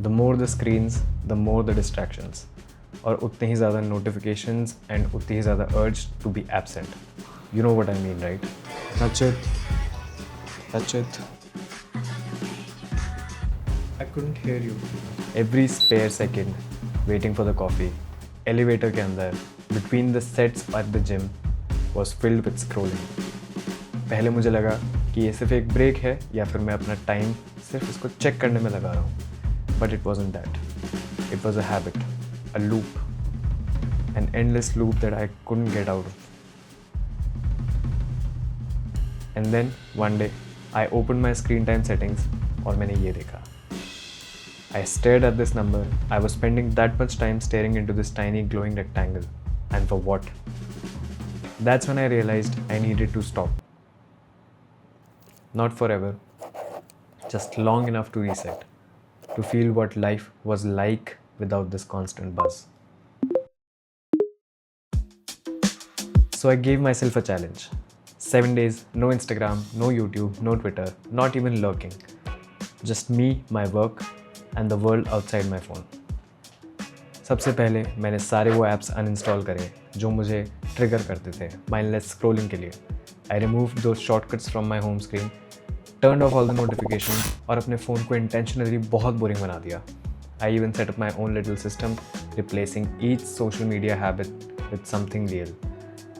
The more the screens, the more the distractions. और उतने ही ज़्यादा notifications and उतनी ही ज़्यादा urge to be absent. You know what I mean, right? Touch it. Touch it. I couldn't hear you. Every spare second waiting for the coffee, elevator के अंदर, between the sets at the gym was filled with scrolling. पहले मुझे लगा कि ये सिर्फ एक break है या फिर मैं अपना टाइम सिर्फ इसको चेक करने में लगा रहा हूँ. But it wasn't that. It was a habit, a loop, an endless loop that I couldn't get out of. And then one day I opened my screen time settings और मैंने ये देखा. I stared at this number. I was spending that much time staring into this tiny glowing rectangle. And for what? That's when I realized I needed to stop. Not forever, just long enough to reset, to feel what life was like without this constant buzz. So I gave myself a challenge. 7 days, no Instagram, no YouTube, no Twitter, not even lurking. Just me, my work, and the world outside my phone. सबसे पहले मैंने सारे वो apps uninstall करे जो मुझे trigger करते थे mindless scrolling के लिए. I removed those shortcuts from my home screen, turned off all the notifications और अपने फ़ोन को intentionally बहुत बोरिंग बना दिया. I even set up my own little system, replacing each social media habit with something real.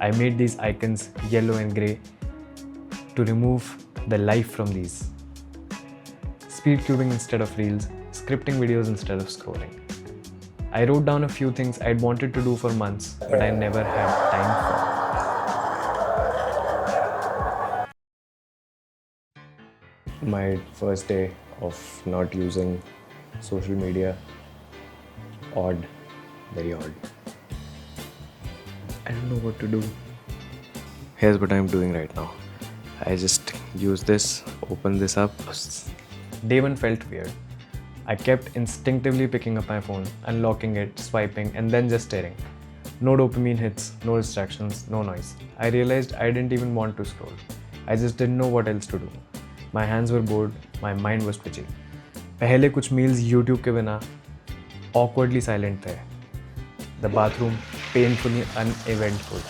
I made these icons yellow and grey to remove the life from these. Speed cubing instead of reels, scripting videos instead of scrolling. I wrote down a few things I'd wanted to do for months, but I never had time for. My first day of not using social media, odd, very odd. I don't know what to do. Here's what I'm doing right now. I just use this, open this up. Day one felt weird. I kept instinctively picking up my phone, unlocking it, swiping, and then just staring. No dopamine hits, no distractions, no noise. I realized I didn't even want to scroll. I just didn't know what else to do. My hands were bored, my mind was twitchy. पहले कुछ meals YouTube के बिना awkwardly silent थे. The bathroom painfully uneventful.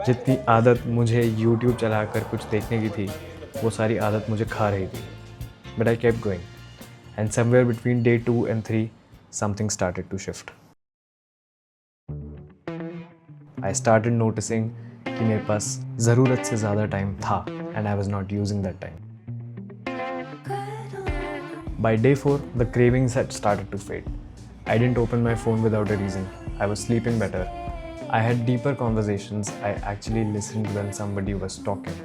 जितनी आदत मुझे YouTube चलाकर कुछ देखने की थी, वो सारी आदत मुझे खा रही थी. But I kept going. And somewhere between day 2 and 3, something started to shift. I started noticing कि मेरे पास ज़रूरत से ज़्यादा टाइम था and I was not using that time. By day 4, the cravings had started to fade. I didn't open my phone without a reason. I was sleeping better. I had deeper conversations. I actually listened when somebody was talking.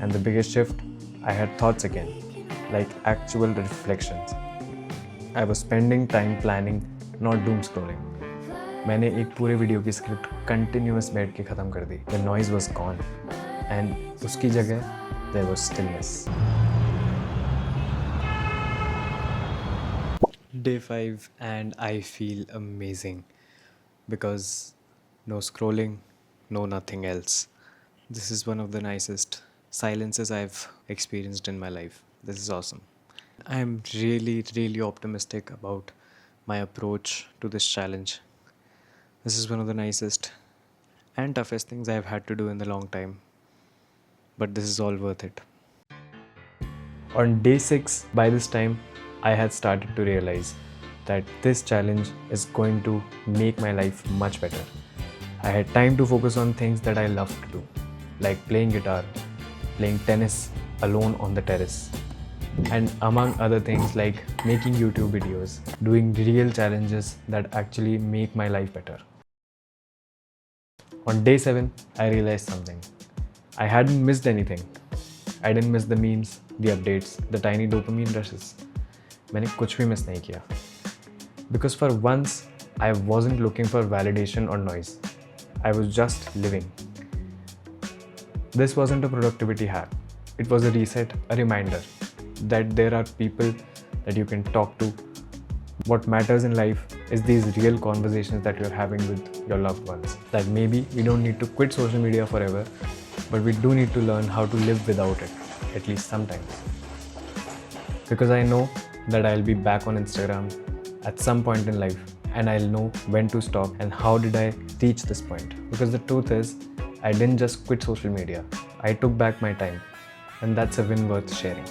And the biggest shift, I had thoughts again, like actual reflections. I was spending time planning, not doom scrolling. मैंने एक पूरे video की script continuous बैठ के ख़त्म कर दी. The noise was gone and उसकी जगह there was stillness. Day 5 and I feel amazing because no scrolling, no nothing else. This is one of the nicest silences I've experienced in my life. This is awesome. I am really optimistic about my approach to this challenge. This is one of the nicest and toughest things I've had to do in a long time. But this is all worth it. On day 6, by this time, I had started to realize that this challenge is going to make my life much better. I had time to focus on things that I love to do, like playing guitar, playing tennis alone on the terrace, and among other things like making YouTube videos, doing real challenges that actually make my life better. On day 7, I realized something. I hadn't missed anything. I didn't miss the memes, the updates, the tiny dopamine rushes. मैंने कुछ भी miss नहीं किया. Because for once, I wasn't looking for validation or noise. I was just living. This wasn't a productivity hack. It was a reset, a reminder that there are people that you can talk to. What matters in life is these real conversations that you're having with your loved ones. That maybe we don't need to quit social media forever, but we do need to learn how to live without it, at least sometimes. Because I know that I'll be back on Instagram at some point in life, and I'll know when to stop and how did I reach this point. Because the truth is, I didn't just quit social media, I took back my time, and that's a win worth sharing.